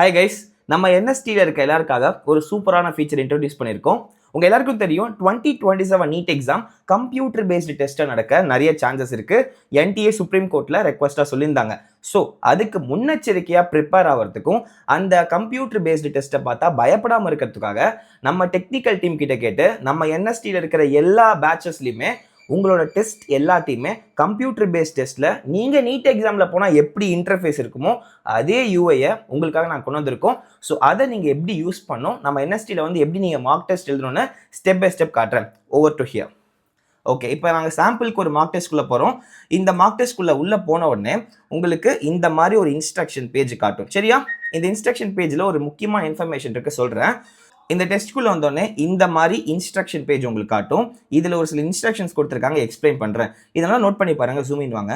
Hi guys, நம்ம என்எஸ்டியில் இருக்க எல்லாருக்காக ஒரு சூப்பரான ஃபீச்சர் இன்ட்ரோடியூஸ் பண்ணியிருக்கோம். உங்கள் எல்லாருக்கும் தெரியும் 2027 நீட் எக்ஸாம் கம்ப்யூட்டர் பேஸ்டு டெஸ்ட்டாக நடக்க நிறைய சான்சஸ் இருக்குது. என்டிஏ சுப்ரீம் கோர்ட்டில் ரெக்வஸ்ட்டாக சொல்லியிருந்தாங்க. ஸோ அதுக்கு முன்னெச்சரிக்கையாக ப்ரிப்பேர் ஆகிறதுக்கும் அந்த கம்ப்யூட்டர் பேஸ்டு டெஸ்ட்டை பார்த்தா பயப்படாமல் இருக்கிறதுக்காக நம்ம டெக்னிக்கல் டீம் கிட்ட கேட்டு நம்ம என்எஸ்டியில் இருக்கிற எல்லா பேட்சஸ்லையுமே உங்களோட டெஸ்ட் எல்லாத்தையுமே கம்ப்யூட்டர் பேஸ்ட் டெஸ்ட்டில் நீங்கள் நீட் எக்ஸாமில் போனால் எப்படி இன்டர்ஃபேஸ் இருக்குமோ அதே யூஐயை உங்களுக்காக நான் கொண்டு வந்திருக்கோம். ஸோ அதை நீங்கள் எப்படி யூஸ் பண்ணோம், நம்ம என்எஸ்டியில் வந்து எப்படி நீங்கள் மார்க் டெஸ்ட் எழுதணும்னு ஸ்டெப் பை ஸ்டெப் காட்டுறேன். Over to hear. ஓகே, இப்போ நாங்கள் சாம்பிளுக்கு ஒரு மார்க் டெஸ்ட்குள்ளே போகிறோம். இந்த மார்க் டெஸ்ட்குள்ளே உள்ளே போன உடனே உங்களுக்கு இந்த மாதிரி ஒரு இன்ஸ்ட்ரக்ஷன் பேஜ் காட்டும். சரியா? இந்த இன்ஸ்ட்ரக்ஷன் பேஜில் ஒரு முக்கியமான இன்ஃபர்மேஷன் இருக்குது, சொல்கிறேன். இந்த டெஸ்ட்குள்ளே வந்தோடனே இந்த மாதிரி இன்ஸ்ட்ரக்ஷன் பேஜ் உங்களுக்கு காட்டும். இதில் ஒரு சில இன்ஸ்ட்ரக்ஷன்ஸ் கொடுத்துருக்காங்க, எக்ஸ்பிளைன் பண்ணுறேன். இதெல்லாம் நோட் பண்ணி பாருங்கள். ஜூம் இன் வாங்க.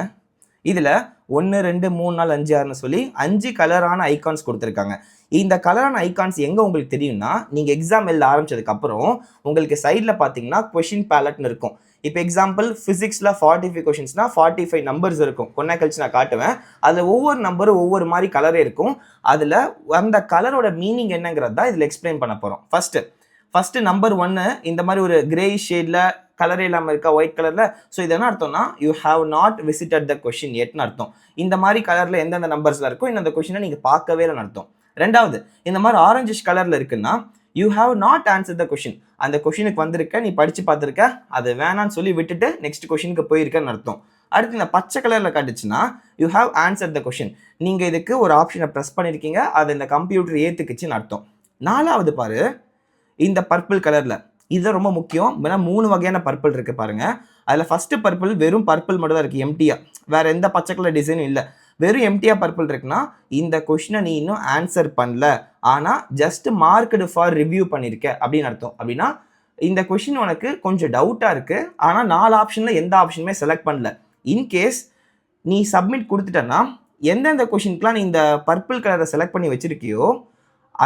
இதில் 1 2 3 4 5 6ன்னு சொல்லி 5 கலரான ஐகான்ஸ் கொடுத்துருக்காங்க. இந்த கலரான ஐகான்ஸ் எங்கே உங்களுக்கு தெரியும்னா, நீங்கள் எக்ஸாம் எழுத ஆரம்பிச்சதுக்கப்புறம் உங்களுக்கு சைடில் பார்த்தீங்கன்னா கொஷின் பேலட்னு இருக்கும். இப்போ எக்ஸாம்பிள் ஃபிசிக்ஸில் 45 கொஷின்ஸ்னால் 45 நம்பர்ஸ் இருக்கும். கொண்டா கழிச்சு நான் காட்டுவேன். அதில் ஒவ்வொரு நம்பரும் ஒவ்வொரு மாதிரி கலரே இருக்கும். அதில் அந்த கலரோட மீனிங் என்னங்கிறது தான் இதில் எக்ஸ்பிளைன் பண்ண போகிறோம். ஃபஸ்ட்டு நம்பர் 1 இந்த மாதிரி ஒரு கிரே ஷேடில் கலரே இல்லாமல் இருக்கா, ஒயிட் கலரில். ஸோ இது என்ன அர்த்தம்னா, you have not visited the question எட்னு அர்த்தம். இந்த மாதிரி கலரில் எந்தெந்த நம்பர்ஸில் இருக்கும், இந்த கொஷினை நீங்கள் பார்க்கவே இல்லைன்னு அர்த்தம். ரெண்டாவது, இந்த மாதிரி ஆரஞ்சிஷ் கலரில் இருக்குன்னா you have not answer the question. அந்த கொஷினுக்கு வந்திருக்க, நீ படித்து பார்த்துருக்க, அது வேணான்னு சொல்லி விட்டுட்டு நெக்ஸ்ட் கொஷினுக்கு போயிருக்கேன்னு அர்த்தம். அடுத்து இந்த பச்சை கலரில் காட்டுச்சுன்னா you have answer the question. நீங்கள் இதுக்கு ஒரு ஆப்ஷனை ப்ரெஸ் பண்ணியிருக்கீங்க, அது இந்த கம்ப்யூட்டர் ஏற்றுக்குச்சின்னு அர்த்தம். நாலாவது பாரு, இந்த பர்பிள் கலரில், இது ரொம்ப முக்கியம். ஏன்னா 3 வகையான பர்பிள் இருக்குது பாருங்கள். அதில் ஃபஸ்ட்டு பர்பிள் வெறும் பர்பிள் மட்டும் தான் இருக்குது, எம்டியாக. வேறு எந்த பச்சை கலர் டிசைனும் இல்லை. வெறும் எம்டியாக பர்பிள் இருக்குன்னா இந்த கொஷினை நீ இன்னும் ஆன்சர் பண்ணல, ஆனால் ஜஸ்ட் மார்க்டு ஃபார் ரிவ்யூ பண்ணியிருக்க அப்படின்னு அர்த்தம். அப்படின்னா இந்த கொஷின் உனக்கு கொஞ்சம் டவுட்டாக இருக்குது, ஆனால் 4 ஆப்ஷனில் எந்த ஆப்ஷனுமே செலக்ட் பண்ணல. இன்கேஸ் நீ சப்மிட் கொடுத்துட்டேன்னா எந்தெந்த கொஷினுக்குலாம் நீ இந்த பர்பிள் கலரை செலக்ட் பண்ணி வச்சுருக்கியோ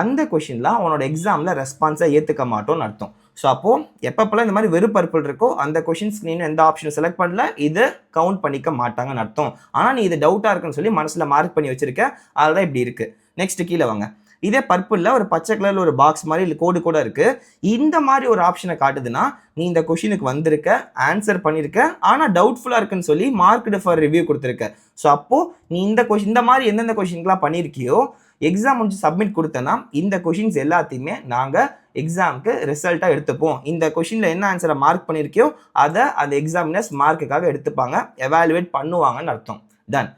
அந்த கொஷின்லாம் உன்னோட எக்ஸாமில் ரெஸ்பான்ஸை ஏற்றுக்க மாட்டோம்னு அர்த்தம். ஸோ அப்போது எப்பப்போலாம் இந்த மாதிரி வெறும் பர்பிள் இருக்கோ அந்த கொஷின்ஸ் நீ எந்த ஆப்ஷனை செலக்ட் பண்ணல, இது கவுண்ட் பண்ணிக்க மாட்டாங்கன்னு அர்த்தம். ஆனால் நீ இது டவுட்டாக இருக்குன்னு சொல்லி மனசில் மார்க் பண்ணி வச்சிருக்க, அதுதான் இப்படி இருக்குது. நெக்ஸ்ட் கீழே வாங்க. இதே பர்பிளில் ஒரு பச்சை கலரில் ஒரு பாக்ஸ் மாதிரி இல்லை கோடு கூட இருக்குது. இந்த மாதிரி ஒரு ஆப்ஷனை காட்டுதுன்னா நீ இந்த கொஷினுக்கு வந்திருக்க, ஆன்சர் பண்ணியிருக்க, ஆனால் டவுட்ஃபுல்லாக இருக்குன்னு சொல்லி மார்க்டு ஃபார் ரிவ்யூ கொடுத்துருக்க. ஸோ அப்போது நீ இந்த மாதிரி எந்தெந்த கொஷினுக்குலாம் பண்ணியிருக்கியோ எக்ஸாம் முடிஞ்சு சப்மிட் கொடுத்தனா இந்த கொஷின்ஸ் எல்லாத்தையுமே நாங்கள் எக்ஸாமுக்கு ரிசல்ட்டாக எடுத்துப்போம். இந்த கொஷினில் என்ன ஆன்சரை மார்க் பண்ணியிருக்கியோ அதை அந்த எக்ஸாமினர்ஸ் மார்க்குக்காக எடுத்துப்பாங்க, எவாலுவேட் பண்ணுவாங்கன்னு அர்த்தம். டன்.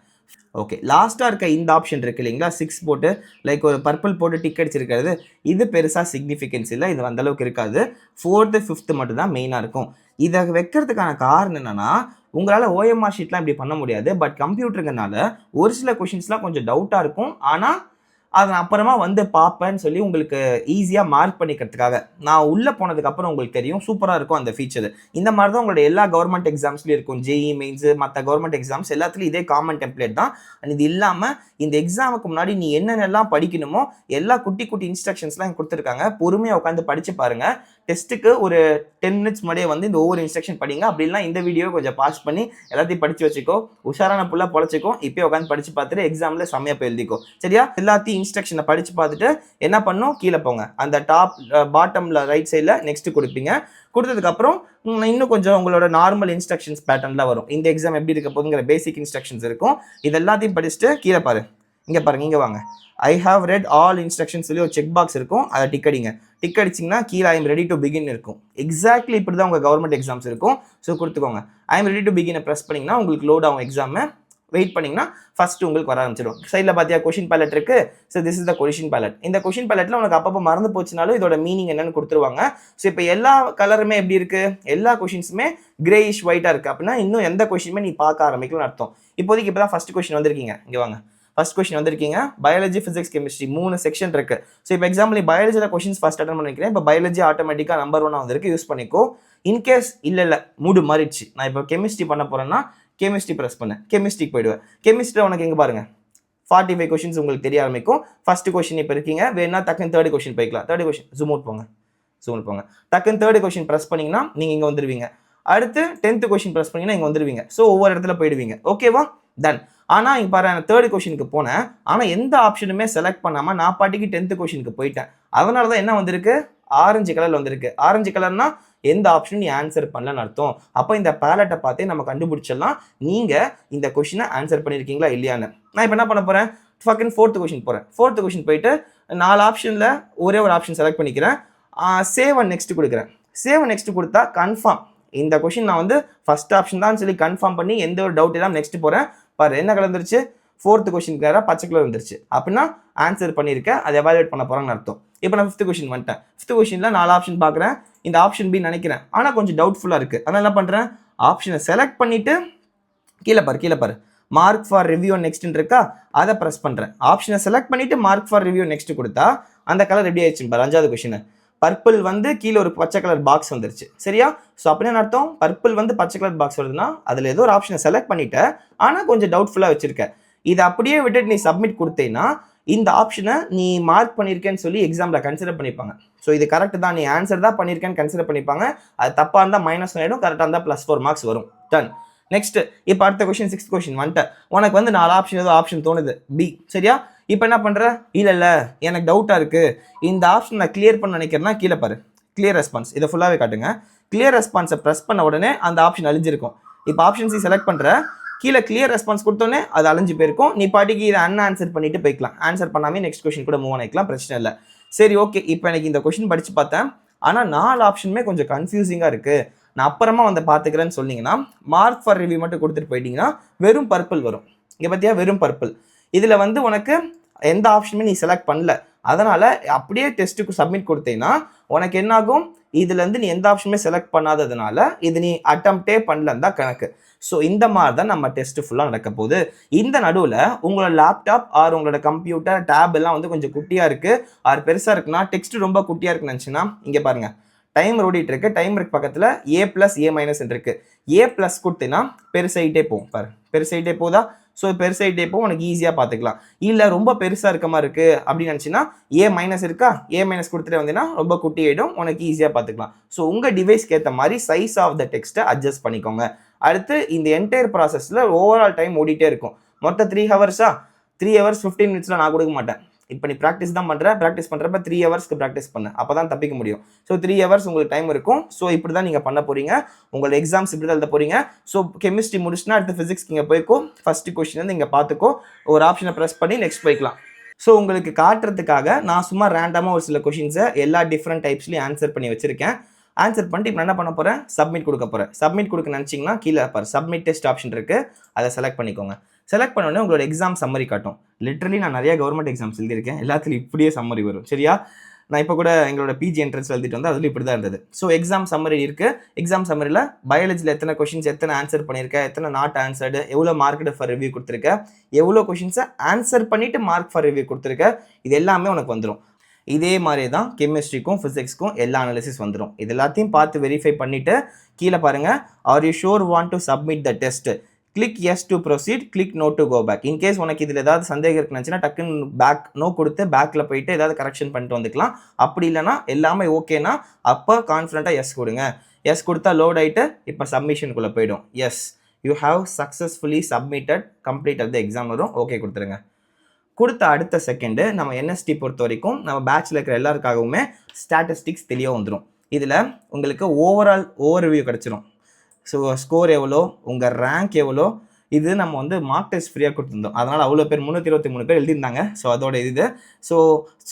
ஓகே, லாஸ்ட்டாக இருக்க இந்த ஆப்ஷன் இருக்குது இல்லைங்களா, 6 போட்டு லைக் ஒரு பர்பிள் போட்டு டிக் அடிச்சிருக்கிறது, இது பெருசாக சிக்னிஃபிகன்ஸ் இல்லை, இது அந்தளவுக்கு இருக்காது. 4th 5th மட்டும் தான் மெயினாக இருக்கும். இதை வைக்கிறதுக்கான காரணம் என்னென்னா, உங்களால் ஓஎம்ஆர் ஷீட்லாம் இப்படி பண்ண முடியாது. பட் கம்ப்யூட்டருங்கனால ஒரு சில கொஷின்ஸ்லாம் கொஞ்சம் டவுட்டாக இருக்கும், ஆனால் அதை நான் அப்புறமா வந்து பார்ப்பேன்னு சொல்லி உங்களுக்கு ஈஸியாக மார்க் பண்ணிக்கிறதுக்காக. நான் உள்ளே போனதுக்கப்புறம் உங்களுக்கு தெரியும், சூப்பராக இருக்கும் அந்த ஃபீச்சர். இந்த மாதிரி தான் உங்களோட எல்லா கவர்மெண்ட் எக்ஸாம்ஸ்லையும் இருக்கும். ஜேஇ மெயின்ஸு, மற்ற கவர்மெண்ட் எக்ஸாம்ஸ் எல்லாத்துலையும் இதே காமன் டெம்ப்ளேட் தான். அண்ட் இது இல்லாமல் இந்த எக்ஸாமுக்கு முன்னாடி நீ என்னென்னலாம் படிக்கணுமோ எல்லா குட்டி குட்டி இன்ஸ்ட்ரக்ஷன்ஸ்லாம் கொடுத்துருக்காங்க. பொறுமையாக உட்காந்து படித்து பாருங்கள். டெஸ்ட்டுக்கு ஒரு 10 மினிட்ஸ் முன்னாடியே வந்து இந்த ஒவ்வொரு இன்ஸ்ட்ரக்ஷன் படிங்க. அப்படின்னா இந்த வீடியோ கொஞ்சம் பாஸ் பண்ணி எல்லாத்தையும் படித்து வச்சுக்கோ. உஷாரான புல்லாக பொழைச்சிக்கோ. இப்போ உட்காந்து படித்து பார்த்துட்டு எக்ஸாமில் செம்மையாக போய் எழுதிக்கோ. சரியா? எல்லாத்தையும் இன்ஸ்ட்ரக்ஷனை படித்து பார்த்துட்டு என்ன பண்ணும், கீழே போங்க. அந்த டாப் பாட்டமில் ரைட் சைடில் நெக்ஸ்ட் கொடுப்பீங்க. கொடுத்ததுக்கப்புறம் இன்னும் கொஞ்சம் உங்களோட நார்மல் இன்ஸ்ட்ரக்ஷன்ஸ் பேட்டர்னில் வரும். இந்த எக்ஸாம் எப்படி இருக்க போதுங்கிற பேசிக் இன்ஸ்ட்ரக்ஷன்ஸ் இருக்கும். இது எல்லாத்தையும் படிச்சுட்டு கீழே பாரு, இங்கே பாருங்க, இங்கே வாங்க. I have red all instructions சொல்லி ஒரு செக் பாக்ஸ் இருக்கும், அதை டிக் அடிங்க. டிக் அடிச்சிங்கன்னா கீழே I am ready to begin இருக்கும். எக்ஸாக்ட்லி இப்படி தான் உங்கள் கவர்மெண்ட் எக்ஸாம்ஸ் இருக்கும். ஸோ கொடுத்துக்கோங்க. ஐ எம் ரெடி டு பிகினை ப்ரெஸ் பண்ணிங்கன்னா உங்களுக்கு லோட் ஆகும் எக்ஸாமு. வெயிட் பண்ணிங்கன்னா ஃபஸ்ட்டு உங்களுக்கு வர ஆரம்பிச்சிடும். சைடில் பார்த்தியா கொஷின் பேலட் இருக்குது. So this is the question palette. இந்த கொஷின் பேலட்டில் உனக்கு அப்பப்போ மறந்து போச்சுனாலும் இதோட மீனிங் என்னன்னு கொடுத்துருவாங்க. ஸோ இப்போ எல்லா கலருமே எப்படி இருக்குது, எல்லா கொஷின்ஸுமே கிரேயிஷ் ஒயிட்டாக இருக்குது. அப்படின்னா இன்னும் எந்த கொஷினுமே நீ பார்க்க ஆரம்பிக்கலாம்னு அர்த்தம். இப்போதைக்கு இப்போ தான் ஃபஸ்ட் கொஷின் வந்திருக்கீங்க, இங்கே வாங்க. ஃபர்ஸ்ட் கொஸ்டின் வந்திருக்கீங்க. பயாலஜி, ஃபிசிக்ஸ், கெமிஸ்ட்ரி 3 செக்ஷன் இருக்குது. ஸோ இப்போ எக்ஸாம்பிள் பயாலஜியில் கொஷின்ஸ் ஃபஸ்ட் அட்டன் பண்ணிக்கிறேன். இப்போ பயாலஜி ஆட்டோமேட்டிக்காக நம்பர் 1 வந்திருக்கு, யூஸ் பண்ணிக்கோ. இன்கேஸ் இல்லை மூடு மாறிடுச்சு, நான் இப்போ கெமிஸ்ட்ரி பண்ண போகிறேன்னா கெமிஸ்ட்ரி ப்ரெஸ் பண்ணேன், கெமிஸ்ட்ரிக்கு போயிடுவேன். கெமிஸ்ட்ரியில் உனக்கு எங்கே பாருங்கள் 45 கொஷின்ஸ் உங்களுக்கு தெரிய ஆரம்பிக்கும். ஃபர்ஸ்ட் கொஷின் இப்போ இருக்கீங்க, வேணா டக்குன்னு 3rd கொஷின் போய்க்கலாம். 3rd கொஷின் ஜூம் அவுட் போங்க. டக்குன்னு 3rd கொஷின் ப்ரெஸ் பண்ணிங்கன்னா நீங்கள் இங்கே வந்துடுவீங்க. அடுத்து 10th கொஷின் ப்ரெஸ் பண்ணிங்கன்னா இங்கே வந்துடுவீங்க. ஸோ ஒவ்வொரு இடத்துல போயிடுவீங்க. ஓகேவா? டன். ஆனால் இங்கே பாரு நான் 3rd கொஷினுக்கு போனேன், ஆனால் எந்த ஆப்ஷனுமே செலக்ட் பண்ணாமல் நான் பாட்டிக்கு 10th கொஷினுக்கு போயிட்டேன். அதனால தான் என்ன வந்திருக்கு, ஆரஞ்சு கலரில் வந்திருக்கு. ஆரஞ்சு கலர்னா எந்த ஆப்ஷனும் நீ ஆன்சர் பண்ணலன்னு அர்த்தம். அப்போ இந்த பேலட்டை பார்த்தே நம்ம கண்டுபிடிச்சிடலாம் நீங்கள் இந்த கொஷினை ஆன்சர் பண்ணியிருக்கீங்களா இல்லையான்னு. நான் இப்போ என்ன பண்ண போகிறேன், ஃபக்கன் 4th கொஷின் போகிறேன். 4th கொஷின் போயிட்டு 4 ஆப்ஷனில் ஒரே ஒரு ஆப்ஷன் செலக்ட் பண்ணிக்கிறேன். சேவ் அண்ட் நெக்ஸ்ட் கொடுக்குறேன். சேவ் நெக்ஸ்ட் கொடுத்தா கன்ஃபார்ம் இந்த கொஷின் நான் வந்து ஃபர்ஸ்ட் ஆப்ஷன் தான் சொல்லி கன்ஃபார்ம் பண்ணி எந்த ஒரு டவுட் இல்லாமல் நெக்ஸ்ட் போகிறேன். பாரு என்ன கலர் வந்துருச்சு, 4th கொஷினுக்கு நேராக பச்சை கலர் வந்துருச்சு. அப்படின்னா ஆன்சர் பண்ணியிருக்கேன், அதை எவாலுவேட் பண்ண போகிறாங்கன்னு அர்த்தம். இப்போ நான் 5th கொஷின் வந்துட்டேன். 5th கொஷினில் 4 ஆப்ஷன் பார்க்குறேன். இந்த ஆப்ஷன் பி நினைக்கிறேன், ஆனால் கொஞ்சம் டவுட்ஃபுல்லாக இருக்குது. அதனால் என்ன பண்ணுறேன், ஆப்ஷனை செலக்ட் பண்ணிவிட்டு கீழே பாரு மார்க் ஃபார் ரிவ்யூ நெக்ஸ்ட்னு இருக்கா, அதை ப்ரெஸ் பண்ணுறேன். ஆப்ஷனை செலக்ட் பண்ணிவிட்டு மார்க் ஃபார் ரிவ்யூ நெக்ஸ்ட் கொடுத்தா அந்த கலர் எப்படி ஆயிடுச்சு பாரு. 5வது கொஷின் பர்பிள் வந்து கீழே ஒரு பச்சை கலர் பாக்ஸ் வந்துருச்சு. சரியா? ஸோ அப்படின்னு அர்த்தம் பர்பிள் வந்து பச்சை கலர் பாக்ஸ் வருதுன்னா அதில் ஏதோ ஒரு ஆப்ஷனை செலக்ட் பண்ணிட்ட, ஆனால் கொஞ்சம் டவுட்ஃபுல்லாக வச்சிருக்க. இதை அப்படியே விட்டுட்டு நீ சப்மிட் கொடுத்தேன்னா இந்த ஆப்ஷனை நீ மார்க் பண்ணியிருக்கேன்னு சொல்லி எக்ஸாமில் கன்சிடர் பண்ணிப்பாங்க. ஸோ இது கரெக்ட் தான், நீ ஆன்சர் தான் பண்ணியிருக்கேன்னு கன்சிடர் பண்ணிப்பாங்க. அது தப்பாக இருந்தால் -1 ஆகிடும், கரெக்டாக இருந்தால் +4 மார்க்ஸ் வரும். டன். நெக்ஸ்ட் இப்போ அடுத்த கொஷின் 6th கொஷின் வந்துட்டேன். உனக்கு வந்து 4 ஆப்ஷன் ஏதோ ஆப்ஷன் தோணுது பி. சரியா? இப்போ என்ன பண்ணுற, இல்லை எனக்கு டவுட்டாக இருக்குது, இந்த ஆப்ஷன் நான் கிளியர் பண்ண நினைக்கிறேன்னா கீழே பாரு கிளியர் ரெஸ்பான்ஸ், இதை ஃபுல்லாகவே காட்டுங்க. கிளியர் ரெஸ்பான்ஸை ப்ரெஸ் பண்ண உடனே அந்த ஆப்ஷன் அழிஞ்சிருக்கும். இப்போ ஆப்ஷன் சி செலக்ட் பண்ணுற, கீழே கிளியர் ரெஸ்பான்ஸ் கொடுத்தோன்னே அது அழிஞ்சு போயிருக்கும். நீ பாட்டிக்கு இதை ஆன்சர் பண்ணிட்டு போய்க்கலாம். ஆன்சர் பண்ணாமல் நெக்ஸ்ட் கொஷின் கூட மூவ் ஆகிக்கலாம், பிரச்சனை இல்லை. சரி ஓகே, இப்போ எனக்கு இந்த கொஷின் படித்து பார்த்தேன், ஆனால் 4 ஆப்ஷனுமே கொஞ்சம் கன்ஃபியூசிங்காக இருக்குது, நான் அப்புறமா வந்து பார்த்துக்கிறேன்னு சொன்னீங்கன்னா மார்க் ஃபார் ரிவ்யூ மட்டும் கொடுத்துட்டு போயிட்டீங்கன்னா வெறும் பர்பிள் வரும். இங்கே பார்த்தியா வெறும் பர்பிள். இதில் வந்து உனக்கு எந்த ஆப்ஷனுமே நீ செலக்ட் பண்ணல, அதனால் அப்படியே டெஸ்ட்டுக்கு சப்மிட் கொடுத்தீங்கன்னா உனக்கு என்னாகும், இதுலேருந்து நீ எந்த ஆப்ஷனுமே செலக்ட் பண்ணாததுனால இது நீ அட்டம்ப்டே பண்ணலன்னு தான் கணக்கு. ஸோ இந்த மாதிரி தான் நம்ம டெஸ்ட்டு ஃபுல்லாக நடக்க போகுது. இந்த நடுவில் உங்களோட லேப்டாப் ஆர் உங்களோட கம்ப்யூட்டர் டேப் எல்லாம் வந்து கொஞ்சம் குட்டியாக இருக்குது ஆர் பெருசாக இருக்குன்னா, டெக்ஸ்ட் ரொம்ப குட்டியாக இருக்குன்னு நினச்சின்னா இங்கே பாருங்கள் டைமர் ஓடிட்டு இருக்கு. டைமருக்கு பக்கத்தில் A+A- இருக்கு. A+ கொடுத்தீங்கன்னா பெருசாயிட்டே போகும் பாரு, பெருசாயிட்டே போதா. ஸோ பெருசாயிட்டே போகும், உனக்கு ஈஸியாக பார்த்துக்கலாம். இல்லை ரொம்ப பெருசாக இருக்க மாதிரி இருக்குது அப்படின்னு நினச்சின்னா A- இருக்கா, A- கொடுத்துட்டு வந்தீங்கன்னா ரொம்ப குட்டி ஆகிடும், உனக்கு ஈஸியாக பார்த்துக்கலாம். ஸோ உங்கள் டிவைஸ்க்கு ஏற்ற மாதிரி சைஸ் ஆஃப் த டெக்ஸ்ட்டை அட்ஜஸ்ட் பண்ணிக்கோங்க. அடுத்து இந்த என்டையர் ப்ராசஸில் ஓவரால் டைம் ஓடிட்டே இருக்கும். மொத்தம் 3 ஹவர்ஸா, 3 ஹவர்ஸ் 15 மினிட்ஸில் நான் கொடுக்க மாட்டேன். இப்போ நீ ப்ராக்டிஸ் தான் பண்ணுற, ப்ராக்டிஸ் பண்ணுறப்ப 3 ஹவர்ஸ்க்கு ப்ராக்டிஸ் பண்ணு, அப்போ தான் தப்பிக்க முடியும். ஸோ 3 ஹவர்ஸ் உங்களுக்கு டைம் இருக்கும். ஸோ இப்படி தான் நீங்கள் பண்ண போகிறீங்க, உங்களோட எக்ஸாம்ஸ் இப்படி தான் எழுத போகிறீங்க. ஸோ கெமிஸ்ட்ரி முடிச்சுன்னா அடுத்து ஃபிசிக்ஸ்க்கு இங்கே போய்க்கோ, ஃபஸ்ட்டு கொஸ்டின் வந்து இங்கே பார்த்துக்கோ, ஒரு ஆப்ஷனை ப்ரெஸ் பண்ணி நெக்ஸ்ட் போய்க்கலாம். ஸோ உங்களுக்கு காட்டுறதுக்காக நான் சும்மா ரேண்டமாக ஒரு சில கொஷின்ஸை எல்லா டிஃப்ரெண்ட் டைப்ஸ்லையும் ஆன்சர் பண்ணி வச்சுருக்கேன். ஆன்சர் பண்ணிட்டு இப்போ என்ன பண்ண போகிறேன், சப்மிட் கொடுக்க போகிறேன். சப்மிட் கொடுக்க நினச்சிங்கன்னா கீழே பாரு சப்மிட் டெஸ்ட் ஆப்ஷன் இருக்குது, அதை செலக்ட் பண்ணிக்கோங்க. செலக்ட் பண்ண உடனே உங்களோட எக்ஸாம் சம்மரி காட்டும். லிட்ரலி நான் நிறைய கவர்மெண்ட் எக்ஸாம்ஸ் எழுதியிருக்கேன், எல்லாத்துலையும் இப்படியே சம்மரி வரும். சரியா? நான் இப்போ கூட எங்களோட பிஜி என்ட்ரன்ஸ் எழுதிட்டு வந்து அதில் இப்படி தான் இருந்தது. ஸோ எக்ஸாம் சம்மரி இருக்குது. எக்ஸாம் சம்மரியில் பயாலஜியில் எத்தனை கொஷின்ஸ் எத்தனை ஆன்சர் பண்ணியிருக்கேன், எத்தனை நாட் ஆன்சர்டு, எவ்வளோ மார்க்கெட் ஃபார் ரிவ்யூ கொடுத்துருக்கேன், எவ்வளோ கொஷின்ஸை ஆன்சர் பண்ணிவிட்டு மார்க் ஃபார் ரிவ்யூ கொடுத்துருக்கேன், இது எல்லாமே உனக்கு வந்துடும். இதே மாதிரி தான் கெமிஸ்ட்ரிக்கும் ஃபிசிக்ஸ்க்கும் எல்லா அனாலிசிஸ் வந்துடும். இது எல்லாத்தையும் பார்த்து வெரிஃபை பண்ணிவிட்டு கீழே பாருங்கள், are you sure want to submit the test, click yes to proceed, click no to go back. In case உனக்கு இதில் ஏதாவது சந்தேகம் இருக்குன்னு டக்குன்னு பேக் நோ கொடுத்து பேக்கில் போயிட்டு ஏதாவது கரெக்ஷன் பண்ணிட்டு வந்துக்கலாம். அப்படி இல்லைனா எல்லாமே ஓகேனா அப்போ கான்ஃபிடண்ட்டாக எஸ் கொடுங்க. எஸ் கொடுத்தா லோட் ஆகிட்டு இப்போ சப்மிஷனுக்குள்ளே போயிடும். Yes you have successfully submitted completed the exam வரும். ஓகே கொடுத்துருங்க. கொடுத்த அடுத்த செகண்டு நம்ம என்எஸ்டி பொறுத்த வரைக்கும் நம்ம பேட்சில் இருக்கிற எல்லாருக்காகவுமே ஸ்டாட்டிஸ்டிக்ஸ் தெளிவாக வந்துடும். இதில் உங்களுக்கு ஓவரால் ஓவர்வியூ கிடச்சிரும். ஸோ ஸ்கோர் எவ்வளோ, உங்கள் ரேங்க் எவ்வளோ, இது நம்ம வந்து மார்க் டெஸ்ட் ஃப்ரீயாக கொடுத்துருந்தோம். அதனால் அவ்வளோ பேர் 323 பேர் எழுதியிருந்தாங்க. ஸோ அதோட இது ஸோ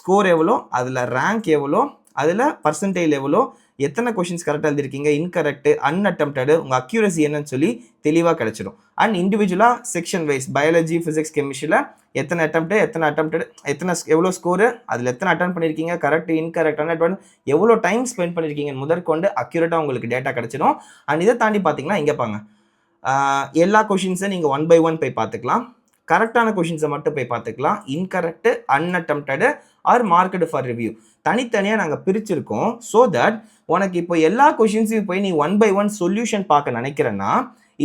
ஸ்கோர் எவ்வளோ, அதில் ரேங்க் எவ்வளோ, அதில் பர்சன்டேஜ் எவ்வளோ, எத்தனை கொஷின்ஸ் கரெக்டாக எழுதிருக்கீங்க, இன்கரெக்டு, அன்அட்டம்ப்டடு, உங்கள் அக்யூரசி என்னன்னு சொல்லி தெளிவாக கிடச்சிடும். அண்ட் இண்டிவிஜுவலாக செக்ஷன் வைஸ் பயாலஜி ஃபிசிக்ஸ் கெமிஸ்ட்ரியில் எத்தனை அட்டம்ப்டடு எத்தனை எவ்வளோ ஸ்கோரு, அதில் எத்தனை அட்டன் பண்ணியிருக்கீங்க, கரெக்ட் இன்கரெக்ட் அன்அட்டன் எவ்வளோ டைம் ஸ்பெண்ட் பண்ணியிருக்கீங்க முதற்கொண்டு அக்யூரேட்டாக உங்களுக்கு டேட்டா கிடச்சிடும். அண்ட் இதை தாண்டி பார்த்தீங்கன்னா இங்கே பாங்க எல்லா கொஷின்ஸை நீங்கள் 1 by 1 போய் பார்த்துக்கலாம். கரெக்டான கொஷின்ஸை மட்டும் போய் பார்த்துக்கலாம். Incorrect, unattempted or marked for review தனித்தனியாக நாங்கள் பிரிச்சிருக்கோம். ஸோ தட் உனக்கு இப்போ எல்லா கொஷின்ஸையும் போய் நீ 1 by 1 சொல்யூஷன் பார்க்க நினைக்கிறேன்னா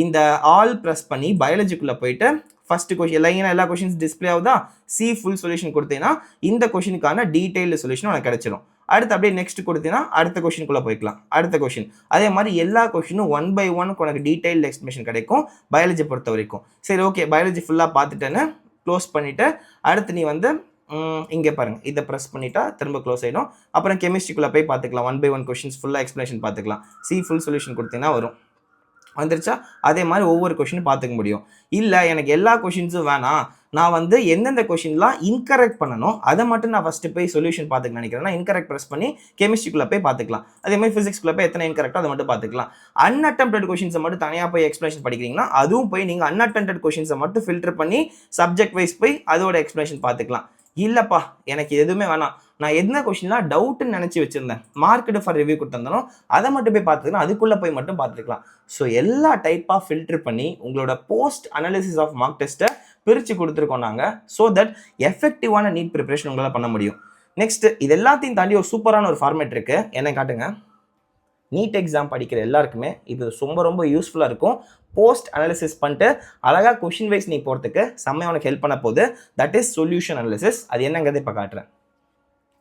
இந்த ஆல் ப்ரெஸ் பண்ணி பயாலஜிக்குள்ளே போயிட்டு ஃபர்ஸ்ட் கொஸ்டின் லைனாக எல்லா கொஸ்டின்ஸ் டிஸ்பிளே ஆகுதா, சி ஃபுல் சொல்யூஷன் கொடுத்தீங்கன்னா இந்த கொஸ்டினுக்கான டீடைல்டு சொல்யூஷன் உனக்கு கிடைச்சிடும். அடுத்து அப்படியே நெக்ஸ்ட் கொடுத்தீங்கன்னா அடுத்த கொஸ்டினுக்குள்ளே போய்க்கலாம். அடுத்த கொஸ்டின் அதே மாதிரி எல்லா கொஸ்டினும் 1 by 1 உனக்கு டீடைல்டு எக்ஸ்பிளேஷன் கிடைக்கும் பயாலஜி பொறுத்த வரைக்கும். சரி ஓகே, பயாலஜி ஃபுல்லாக பார்த்துட்டேன்னு க்ளோஸ் பண்ணிவிட்டு அடுத்து நீ வந்து இங்கே பாருங்கள், இதை ப்ரெஸ் பண்ணிட்டா திரும்ப க்ளோஸ் ஆகிடும். அப்புறம் கெமிஸ்ட்ரிக்குள்ளே போய் பார்த்துக்கலாம். 1 by 1 கொஸ்டின்ஸ் ஃபுல்லாக எக்ஸ்பிளேஷன் பார்த்துக்கலாம். சி ஃபுல் சொல்யூஷன் கொடுத்தீங்கன்னா வரும். வந்துருச்சா? அதே மாதிரி ஒவ்வொரு கொஷினும் பார்த்துக்க முடியும். இல்லை எனக்கு எல்லா கொஷின்ஸும் வேணாம், நான் வந்து எந்தெந்த கொஷின்லாம் இன்கரெக்ட் பண்ணணும் அதை மட்டும் நான் ஃபஸ்ட்டு போய் சொல்யூஷன் பார்த்துக்க நினைக்கிறேன்னா இன்கரெக்ட் ப்ரெஸ் பண்ணி கெமிஸ்ட்ரிக்குள்ளே போய் பார்த்துக்கலாம். அதே மாதிரி ஃபிசிக்ஸ்குள்ளே போய் எத்தனை இன்கரெக்டோ அதை மட்டும் பார்த்துக்கலாம். அன்அட்டெம்ப்டட் கொஷின்ஸை மட்டும் தனியாக போய் எக்ஸ்பிளேஷன் படிக்கிறீங்கன்னா அதுவும் போய் நீங்கள் அன்அட்டெம்ப்டட் கொஷின்ஸை மட்டும் ஃபில்டர் பண்ணி சப்ஜெக்ட் வைஸ் போய் அதோட எக்ஸ்பிளேஷன் பார்த்துக்கலாம். இல்லைப்பா எனக்கு எதுவுமே வேணாம், நான் எந்த கொஸ்டின்லாம் டவுட்டுன்னு நினச்சி வச்சுருந்தேன், மார்க்கெட்டு ஃபார் ரிவ்யூ கொடுத்துருந்தாலும் அதை மட்டும் போய் பார்த்துக்கலாம், அதுக்குள்ளே போய் மட்டும் பார்த்துக்கலாம். ஸோ எல்லா டைப்பாக ஃபில்டர் பண்ணி உங்களோட போஸ்ட் அனாலிசிஸ் ஆஃப் மார்க் டெஸ்ட்டை பிரித்து கொடுத்துருக்கோம் நாங்கள். ஸோ தட் எஃபெக்டிவான நீட் ப்ரிப்பரேஷன் உங்களால் பண்ண முடியும். நெக்ஸ்ட் இது எல்லாத்தையும் தாண்டி ஒரு சூப்பரான ஒரு ஃபார்மேட் இருக்குது, என்ன காட்டுங்க. நீட் எக்ஸாம் படிக்கிற எல்லாருக்குமே இது ரொம்ப ரொம்ப யூஸ்ஃபுல்லாக இருக்கும். போஸ்ட் அனாலிசிஸ் பண்ணிட்டு அழகாக கொஷின் வைஸ் நீ போகிறதுக்கு செம்மையாக உனக்கு ஹெல்ப் பண்ண போகுது. That is solution analysis. அது என்னங்கிறத இப்போ காட்டுறேன்,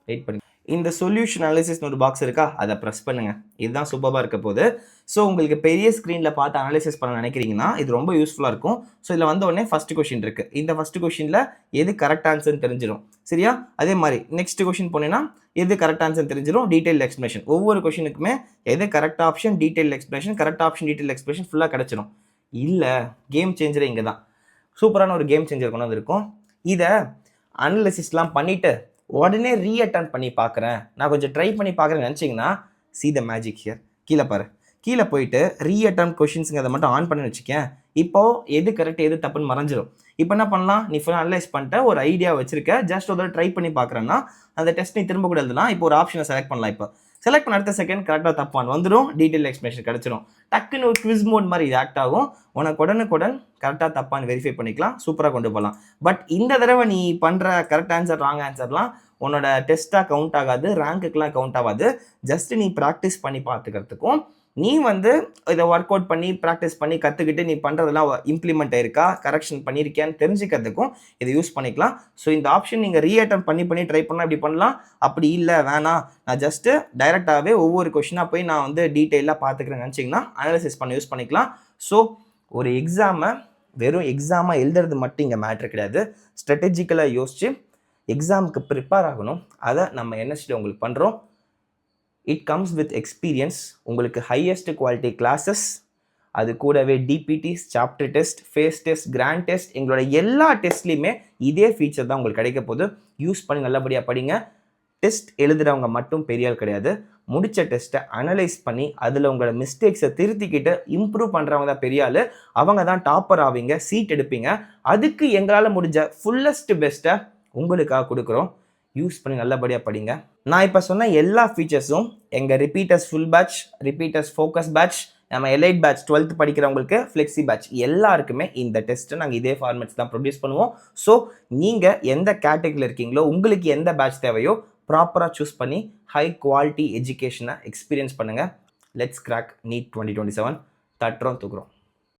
வெயிட் பண்ணி. இந்த சொல்யூஷன் அனாலிசிஸ்னு ஒரு பாக்ஸ் இருக்கா, அதை ப்ரெஸ் பண்ணுங்கள். இதுதான் சூப்பராக இருக்க போகுது. ஸோ உங்களுக்கு பெரிய ஸ்க்ரீனில் பார்த்து அனாலிசிஸ் பண்ண நினைக்கிறீங்கன்னா இது ரொம்ப யூஸ்ஃபுல்லாக இருக்கும். ஸோ இதில் வந்த உடனே ஃபஸ்ட் கொஷின் இருக்குது. இந்த ஃபஸ்ட் கொஷினில் எது கரெக்ட் ஆன்சர்னு தெரிஞ்சிடும், சரியா? அதே மாதிரி நெக்ஸ்ட் கொஷின் போனீங்கன்னா எது கரெக்ட் ஆன்சர் தெரிஞ்சிடும், டீடைல் எக்ஸ்பிளேஷன். ஒவ்வொரு கொஷினுக்குமே எது correct option, detail explanation, correct option, detail explanation ஃபுல்லாக கிடச்சிடும். இல்லை கேம் சேஞ்சரே இங்கே தான். சூப்பரான ஒரு கேம் சேஞ்சர் கொண்டு வந்திருக்கும். இதை அனாலிசிஸ்லாம் பண்ணிவிட்டு உடனே ரீஅட்டன் பண்ணி பார்க்குறேன், நான் கொஞ்சம் ட்ரை பண்ணி பார்க்குறேன்னு நினச்சிங்கன்னா சி த மேஜிக் ஹியர். கீழே பாரு, கீழே போயிட்டு ரீஅட்டன் கொஷின்ஸுங்கிறத மட்டும் ஆன் பண்ணி வச்சுக்கேன். இப்போது எது கரெக்ட் எது தப்புன்னு மறைஞ்சிடும். இப்போ என்ன பண்ணலாம், நீ ஃபுல்லாக அனலைஸ் பண்ணிட்டு ஒரு ஐடியா வச்சிருக்க, ஜஸ்ட் ஒரு ட்ரை பண்ணி பார்க்குறேன்னா அந்த டெஸ்ட் நீ திரும்ப கூட எழுதுனா இப்போ ஒரு ஆப்ஷனை செலக்ட் பண்ணலாம். இப்போ செலக்ட் பண்ண அடுத்த செகண்ட் கரெக்டாக தப்பான் வந்துடும், டீட்டெயில் எக்ஸ்பிளேஷன் கிடச்சிடும். டக்குன்னு ஒரு குவிஸ் மோட் மாதிரி இது ஆக்ட் ஆகும். உனக்கு உடனுக்குடன் கரெக்டாக தப்பான்னு வெரிஃபை பண்ணிக்கலாம், சூப்பராக கொண்டு போகலாம். பட் இந்த தடவை நீ பண்ணுற கரெக்ட் ஆன்சர் ராங் ஆன்சர்லாம் உன்னோட டெஸ்ட்டாக கவுண்ட் ஆகாது, ரேங்க்குக்கெலாம் கவுண்ட் ஆகாது. ஜஸ்ட் நீ ப்ராக்டிஸ் பண்ணி பார்த்துக்கிறதுக்கும் நீ வந்து இதை ஒர்க் அவுட் பண்ணி ப்ராக்டிஸ் பண்ணி கற்றுக்கிட்டு நீ பண்ணுறதெல்லாம் இம்ப்ளிமெண்ட் ஆயிருக்கா, கரெக்ஷன் பண்ணியிருக்கியான்னு தெரிஞ்சுக்கிறதுக்கும் இதை யூஸ் பண்ணிக்கலாம். ஸோ இந்த ஆப்ஷன் நீங்கள் ரீஅட்டன் பண்ணி ட்ரை பண்ணால் இப்படி பண்ணலாம். அப்படி இல்லை வேணாம், நான் ஜஸ்ட்டு டைரெக்டாகவே ஒவ்வொரு கொஷினாக போய் நான் வந்து டீட்டெயிலாக பார்த்துக்கிறேன்னு நினச்சிங்கன்னா அனாலிசிஸ் பண்ணி யூஸ் பண்ணிக்கலாம். ஸோ ஒரு எக்ஸாமை வெறும் எக்ஸாமாக எழுதுறது மட்டும் இங்கே மேட்ரு கிடையாது. ஸ்ட்ராட்டஜிக்கலாக யோசித்து எக்ஸாமுக்கு ப்ரிப்பேர் ஆகணும். அதை நம்ம என்எஸ்டியில் உங்களுக்கு பண்ணுறோம். It comes with experience. உங்களுக்கு ஹையஸ்ட் குவாலிட்டி கிளாஸஸ், அது கூடவே DPTs, chapter test, phase test, grand test, எங்களோட எல்லா டெஸ்ட்லேயுமே இதே ஃபீச்சர் தான் உங்களுக்கு கிடைக்க போகுது. யூஸ் பண்ணி நல்லபடியாக படிங்க. டெஸ்ட் எழுதுகிறவங்க மட்டும் பெரிய ஆள் கிடையாது. முடித்த டெஸ்ட்டை அனலைஸ் பண்ணி அதில் உங்களோட மிஸ்டேக்ஸை திருத்திக்கிட்டு இம்ப்ரூவ் பண்ணுறவங்க தான் பெரிய ஆள். அவங்க தான் டாப்பர் ஆவீங்க, சீட் எடுப்பீங்க. அதுக்கு எங்களால் முடிஞ்ச ஃபுல்லஸ்ட் பெஸ்ட்டை உங்களுக்காக கொடுக்குறோம். யூஸ் பண்ணி நல்லபடியாக படிங்க. நான் இப்போ சொன்ன எல்லா ஃபீச்சர்ஸும் எங்கள் repeaters full batch, repeaters focus batch, நம்ம எலைட் பேட்ச் 12th படிக்கிறவங்களுக்கு ஃப்ளெக்ஸி பேட்ச் எல்லாருக்குமே இந்த டெஸ்ட்டை நாங்கள் இதே ஃபார்மேட்ஸ் தான் ப்ரொடியூஸ் பண்ணுவோம். ஸோ நீங்கள் எந்த கேட்டகரியில் இருக்கீங்களோ, உங்களுக்கு எந்த பேட்ச் தேவையோ ப்ராப்பராக சூஸ் பண்ணி ஹை குவாலிட்டி எஜுகேஷனை எக்ஸ்பீரியன்ஸ் பண்ணுங்கள். Let's crack NEET 2027. தட்டுறோம் தூக்குறோம்.